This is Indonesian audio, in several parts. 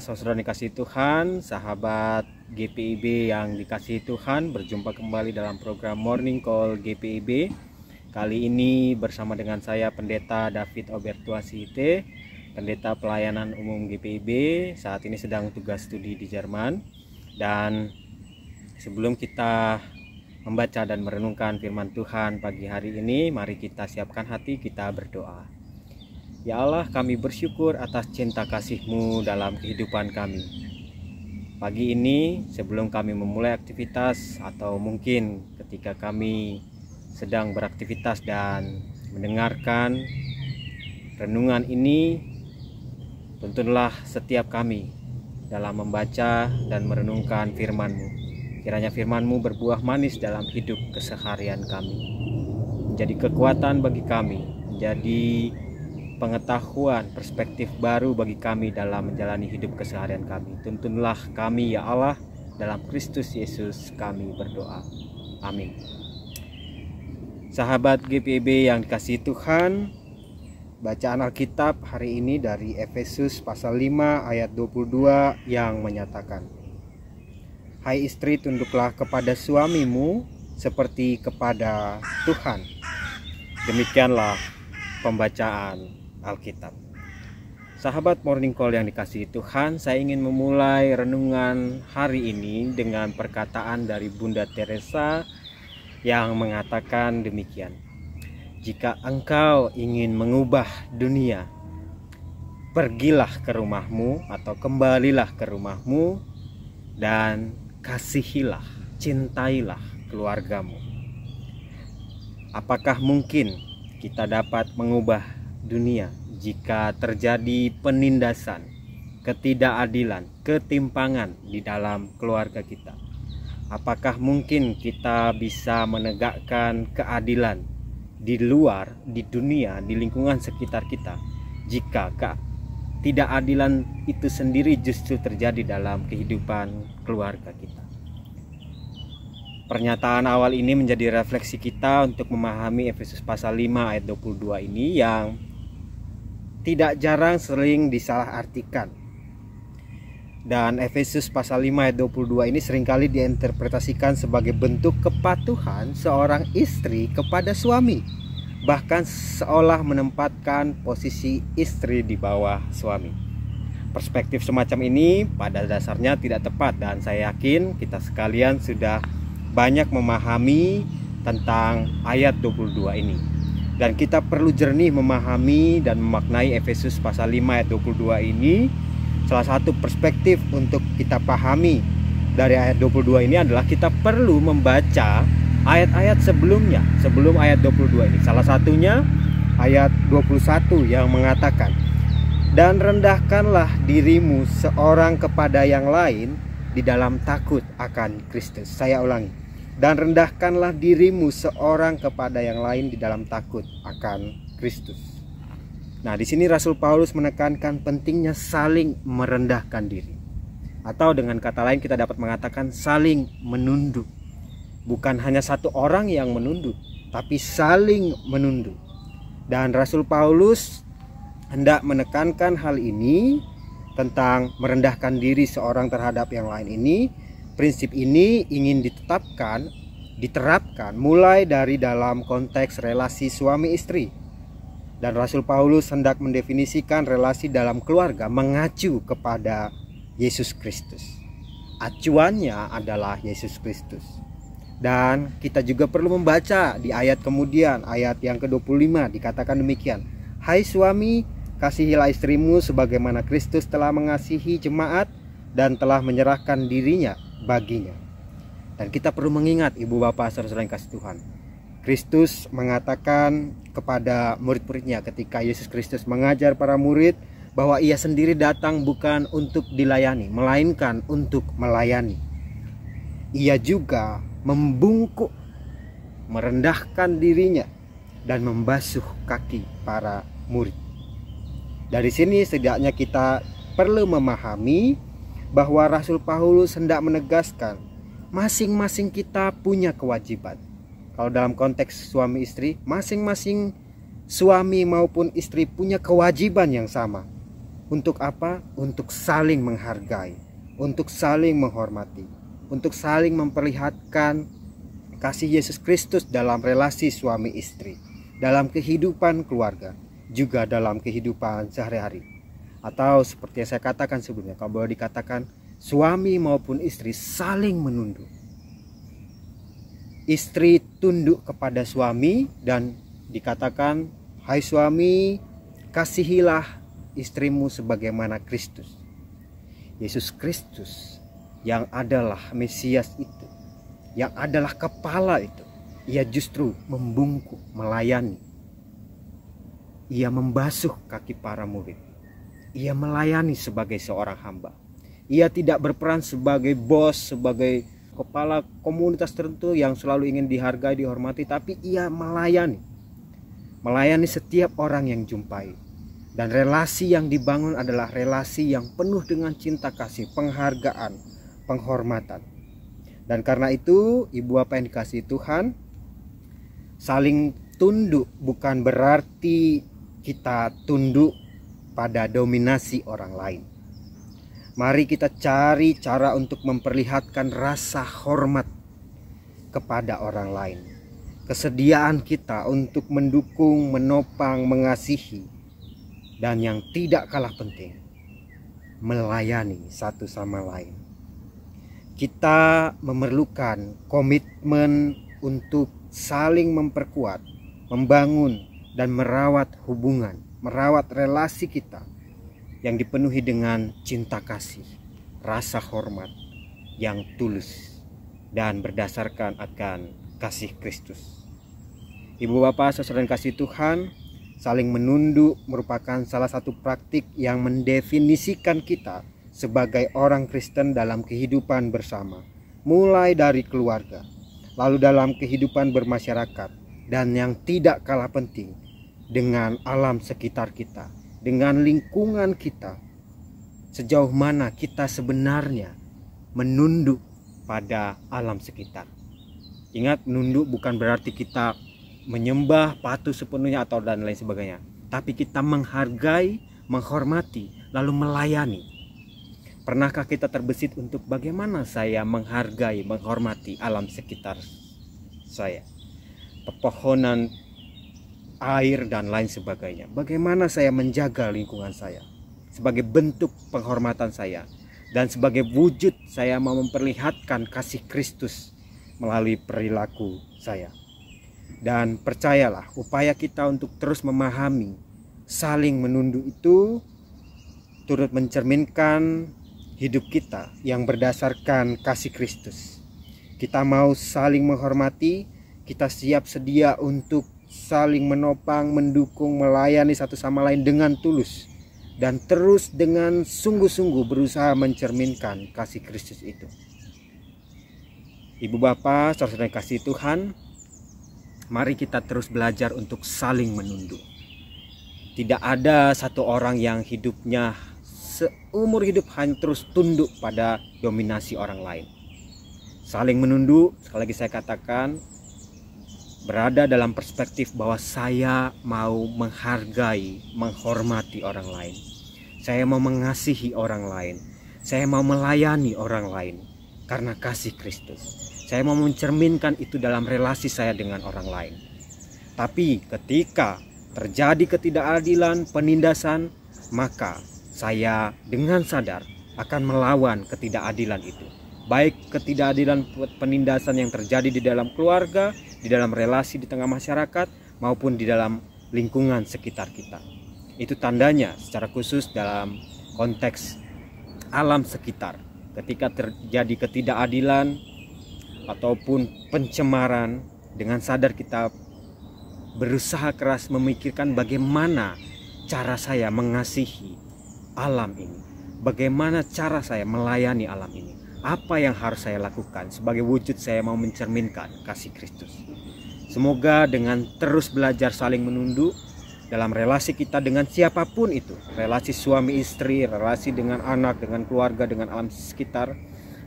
saudara dikasihi Tuhan, sahabat GPIB yang dikasihi Tuhan, berjumpa kembali dalam program Morning Call GPIB. Kali ini bersama dengan saya Pendeta David Obertua Sihite, Pendeta Pelayanan Umum GPIB. Saat ini sedang tugas studi di Jerman. Dan sebelum kita membaca dan merenungkan firman Tuhan pagi hari ini, mari kita siapkan hati, kita berdoa. Ya Allah, kami bersyukur atas cinta kasih-Mu dalam kehidupan kami. Pagi ini sebelum kami memulai aktivitas, atau mungkin ketika kami sedang beraktivitas dan mendengarkan renungan ini, tuntunlah setiap kami dalam membaca dan merenungkan firman-Mu. Kiranya firman-Mu berbuah manis dalam hidup keseharian kami, menjadi kekuatan bagi kami, menjadi pengetahuan, perspektif baru bagi kami dalam menjalani hidup keseharian kami. Tuntunlah kami ya Allah, dalam Kristus Yesus kami berdoa. Amin. Sahabat GPIB yang dikasihi Tuhan, bacaan Alkitab hari ini dari Efesus pasal 5 ayat 22 yang menyatakan, Hai istri, tunduklah kepada suamimu seperti kepada Tuhan. Demikianlah pembacaan Alkitab. Sahabat Morning Call yang dikasihi Tuhan, saya ingin memulai renungan hari ini dengan perkataan dari Bunda Teresa yang mengatakan demikian. Jika engkau ingin mengubah dunia, pergilah ke rumahmu atau kembalilah ke rumahmu dan kasihilah, cintailah keluargamu. Apakah mungkin kita dapat mengubah dunia jika terjadi penindasan, ketidakadilan, ketimpangan di dalam keluarga kita? Apakah mungkin kita bisa menegakkan keadilan di luar, di dunia, di lingkungan sekitar kita, jika ketidakadilan itu sendiri justru terjadi dalam kehidupan keluarga kita? Pernyataan awal ini menjadi refleksi kita untuk memahami Efesus pasal 5 ayat 22 ini yang tidak jarang sering disalahartikan. Dan Efesus pasal 5 ayat 22 ini seringkali diinterpretasikan sebagai bentuk kepatuhan seorang istri kepada suami, bahkan seolah menempatkan posisi istri di bawah suami. Perspektif semacam ini pada dasarnya tidak tepat, dan saya yakin kita sekalian sudah banyak memahami tentang ayat 22 ini. Dan kita perlu jernih memahami dan memaknai Efesus pasal 5 ayat 22 ini. Salah satu perspektif untuk kita pahami dari ayat 22 ini adalah kita perlu membaca ayat-ayat sebelumnya, sebelum ayat 22 ini. Salah satunya ayat 21 yang mengatakan, dan rendahkanlah dirimu seorang kepada yang lain di dalam takut akan Kristus. Saya ulangi. Dan rendahkanlah dirimu seorang kepada yang lain di dalam takut akan Kristus. Nah, di sini Rasul Paulus menekankan pentingnya saling merendahkan diri. Atau dengan kata lain kita dapat mengatakan saling menunduk. Bukan hanya satu orang yang menunduk, tapi saling menunduk. Dan Rasul Paulus hendak menekankan hal ini tentang merendahkan diri seorang terhadap yang lain ini. Prinsip ini ingin diterapkan mulai dari dalam konteks relasi suami istri. Dan Rasul Paulus hendak mendefinisikan relasi dalam keluarga mengacu kepada Yesus Kristus. Acuannya adalah Yesus Kristus. Dan kita juga perlu membaca di ayat kemudian, ayat yang ke-25 dikatakan demikian. Hai suami, kasihilah istrimu sebagaimana Kristus telah mengasihi jemaat dan telah menyerahkan dirinya baginya. Dan kita perlu mengingat, ibu bapak saudara yang kasih Tuhan, Kristus mengatakan kepada murid-muridnya ketika Yesus Kristus mengajar para murid bahwa ia sendiri datang bukan untuk dilayani, melainkan untuk melayani. Ia juga membungkuk, merendahkan dirinya dan membasuh kaki para murid. Dari sini setidaknya kita perlu memahami bahwa Rasul Paulus hendak menegaskan masing-masing kita punya kewajiban. Kalau dalam konteks suami istri, masing-masing suami maupun istri punya kewajiban yang sama. Untuk apa? Untuk saling menghargai, untuk saling menghormati, untuk saling memperlihatkan kasih Yesus Kristus dalam relasi suami istri, dalam kehidupan keluarga, juga dalam kehidupan sehari-hari. Atau seperti yang saya katakan sebelumnya, kalau boleh dikatakan, suami maupun istri saling menunduk. Istri tunduk kepada suami dan dikatakan, hai suami, kasihilah istrimu sebagaimana Kristus. Yesus Kristus yang adalah Mesias itu, yang adalah kepala itu, ia justru membungkuk, melayani. Ia membasuh kaki para murid. Ia melayani sebagai seorang hamba. Ia tidak berperan sebagai bos, sebagai kepala komunitas tertentu yang selalu ingin dihargai, dihormati, tapi ia melayani. Melayani setiap orang yang jumpai. Dan relasi yang dibangun adalah relasi yang penuh dengan cinta kasih, penghargaan, penghormatan. Dan karena itu, ibu bapak yang dikasihi Tuhan, saling tunduk bukan berarti kita tunduk pada dominasi orang lain. Mari kita cari cara untuk memperlihatkan rasa hormat kepada orang lain. Kesediaan kita untuk mendukung, menopang, mengasihi, dan yang tidak kalah penting, melayani satu sama lain. Kita memerlukan komitmen untuk saling memperkuat, membangun, dan merawat hubungan, merawat relasi kita yang dipenuhi dengan cinta kasih, rasa hormat yang tulus dan berdasarkan akan kasih Kristus. Ibu bapak saudara yang kasih Tuhan, saling menunduk merupakan salah satu praktik yang mendefinisikan kita sebagai orang Kristen dalam kehidupan bersama, mulai dari keluarga, lalu dalam kehidupan bermasyarakat, dan yang tidak kalah penting, dengan alam sekitar kita, dengan lingkungan kita. Sejauh mana kita sebenarnya menunduk pada alam sekitar. Ingat, menunduk bukan berarti kita menyembah, patuh sepenuhnya atau dan lain sebagainya, tapi kita menghargai, menghormati, lalu melayani. Pernahkah kita terbesit untuk bagaimana saya menghargai, menghormati alam sekitar saya, pepohonan, air, dan lain sebagainya? Bagaimana saya menjaga lingkungan saya sebagai bentuk penghormatan saya, dan sebagai wujud saya mau memperlihatkan kasih Kristus melalui perilaku saya. Dan percayalah, upaya kita untuk terus memahami, saling menunduk itu turut mencerminkan hidup kita yang berdasarkan kasih Kristus. Kita mau saling menghormati, kita siap sedia untuk saling menopang, mendukung, melayani satu sama lain dengan tulus, dan terus dengan sungguh-sungguh berusaha mencerminkan kasih Kristus itu. Ibu bapak, saudara yang kasih Tuhan, mari kita terus belajar untuk saling menunduk. Tidak ada satu orang yang hidupnya seumur hidup hanya terus tunduk pada dominasi orang lain. Saling menunduk, sekali lagi saya katakan, berada dalam perspektif bahwa saya mau menghargai, menghormati orang lain. Saya mau mengasihi orang lain. Saya mau melayani orang lain karena kasih Kristus. Saya mau mencerminkan itu dalam relasi saya dengan orang lain. Tapi ketika terjadi ketidakadilan, penindasan, maka saya dengan sadar akan melawan ketidakadilan itu. Baik ketidakadilan, penindasan yang terjadi di dalam keluarga, di dalam relasi di tengah masyarakat, maupun di dalam lingkungan sekitar kita. Itu tandanya secara khusus dalam konteks alam sekitar. Ketika terjadi ketidakadilan ataupun pencemaran, dengan sadar kita berusaha keras memikirkan bagaimana cara saya mengasihi alam ini, bagaimana cara saya melayani alam ini, apa yang harus saya lakukan sebagai wujud saya mau mencerminkan kasih Kristus. Semoga dengan terus belajar saling menunduk dalam relasi kita dengan siapapun itu, relasi suami istri, relasi dengan anak, dengan keluarga, dengan alam sekitar,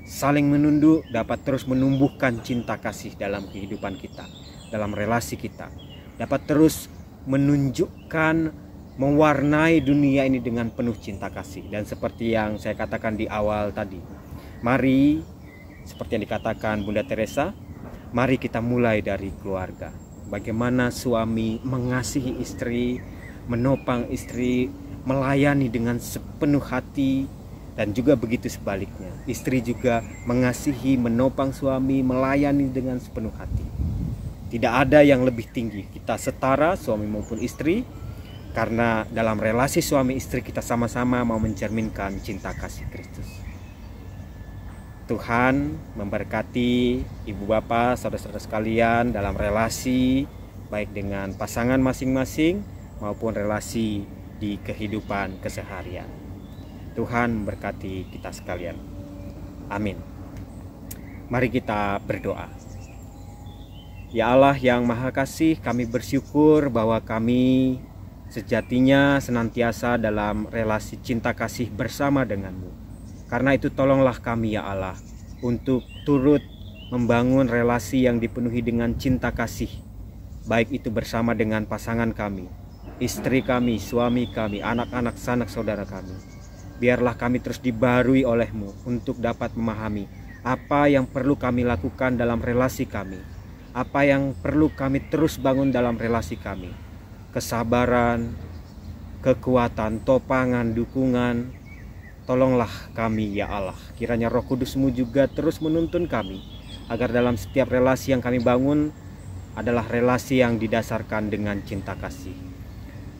saling menunduk dapat terus menumbuhkan cinta kasih dalam kehidupan kita, dalam relasi kita, dapat terus menunjukkan mewarnai dunia ini dengan penuh cinta kasih. Dan seperti yang saya katakan di awal tadi, mari, seperti yang dikatakan Bunda Teresa, mari kita mulai dari keluarga. Bagaimana suami mengasihi istri, menopang istri, melayani dengan sepenuh hati, dan juga begitu sebaliknya. Istri juga mengasihi, menopang suami, melayani dengan sepenuh hati. Tidak ada yang lebih tinggi, kita setara suami maupun istri, karena dalam relasi suami istri kita sama-sama mau mencerminkan cinta kasih Kristus. Tuhan memberkati ibu bapak, saudara-saudara sekalian dalam relasi baik dengan pasangan masing-masing maupun relasi di kehidupan keseharian. Tuhan memberkati kita sekalian. Amin. Mari kita berdoa. Ya Allah yang Maha Kasih, kami bersyukur bahwa kami sejatinya senantiasa dalam relasi cinta kasih bersama denganmu. Karena itu tolonglah kami ya Allah untuk turut membangun relasi yang dipenuhi dengan cinta kasih, baik itu bersama dengan pasangan kami, istri kami, suami kami, anak-anak, sanak saudara kami. Biarlah kami terus dibarui oleh-Mu untuk dapat memahami apa yang perlu kami lakukan dalam relasi kami, apa yang perlu kami terus bangun dalam relasi kami. Kesabaran, kekuatan, topangan, dukungan, tolonglah kami ya Allah. Kiranya Roh Kudus-Mu juga terus menuntun kami, agar dalam setiap relasi yang kami bangun adalah relasi yang didasarkan dengan cinta kasih.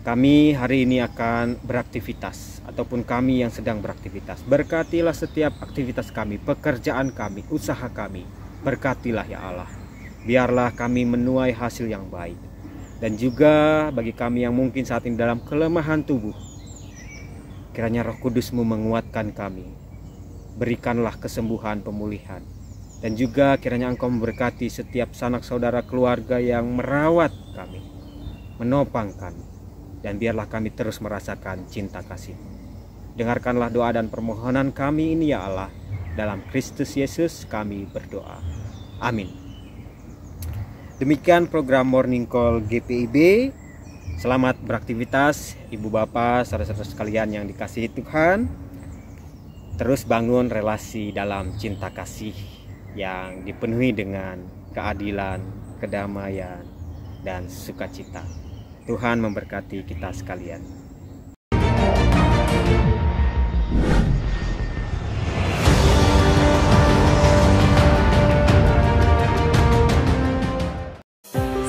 Kami hari ini akan beraktivitas, ataupun kami yang sedang beraktivitas, berkatilah setiap aktivitas kami, pekerjaan kami, usaha kami. Berkatilah ya Allah. Biarlah kami menuai hasil yang baik. Dan juga bagi kami yang mungkin saat ini dalam kelemahan tubuh, kiranya Roh Kudus-Mu menguatkan kami. Berikanlah kesembuhan, pemulihan. Dan juga kiranya Engkau memberkati setiap sanak saudara keluarga yang merawat kami, menopang kami. Dan biarlah kami terus merasakan cinta kasih-Mu. Dengarkanlah doa dan permohonan kami ini ya Allah. Dalam Kristus Yesus kami berdoa. Amin. Demikian program Morning Call GPIB. Selamat beraktivitas ibu bapak, saudara-saudara sekalian yang dikasihi Tuhan. Terus bangun relasi dalam cinta kasih yang dipenuhi dengan keadilan, kedamaian, dan sukacita. Tuhan memberkati kita sekalian.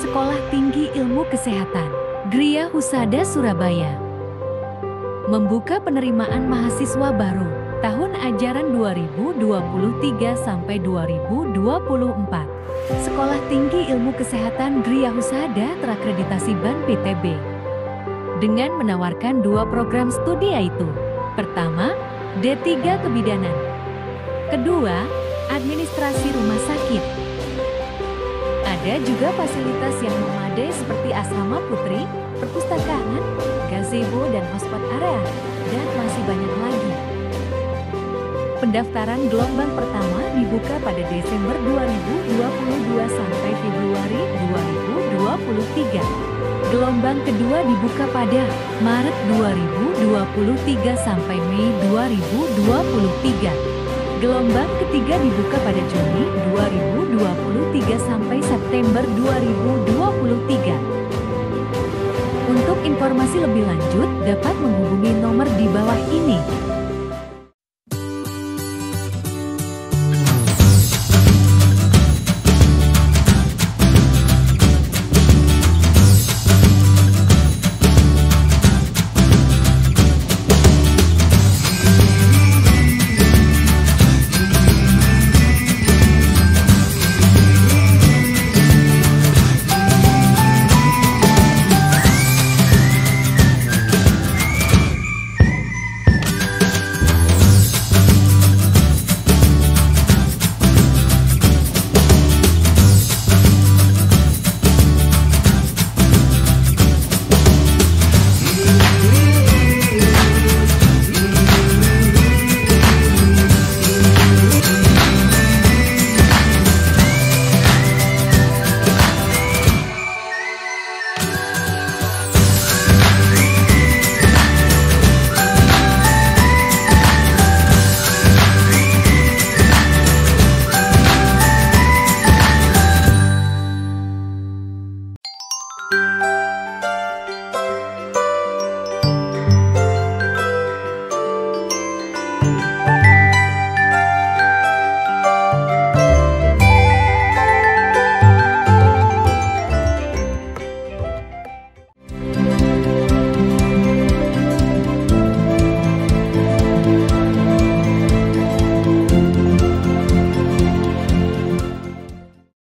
Sekolah Tinggi Ilmu Kesehatan Gria Husada Surabaya membuka penerimaan mahasiswa baru tahun ajaran 2023 sampai 2024. Sekolah Tinggi Ilmu Kesehatan Gria Husada terakreditasi BAN PTB dengan menawarkan 2 program studi, yaitu pertama, D3 Kebidanan, kedua, Administrasi Rumah Sakit. Ada juga fasilitas yang memadai seperti asrama putri, perpustakaan, gazebo dan hotspot area, dan masih banyak lagi. Pendaftaran gelombang pertama dibuka pada Desember 2022 sampai Februari 2023. Gelombang kedua dibuka pada Maret 2023 sampai Mei 2023. Gelombang ketiga dibuka pada Juni 2023 sampai September 2023. Untuk informasi lebih lanjut dapat menghubungi nomor di bawah ini.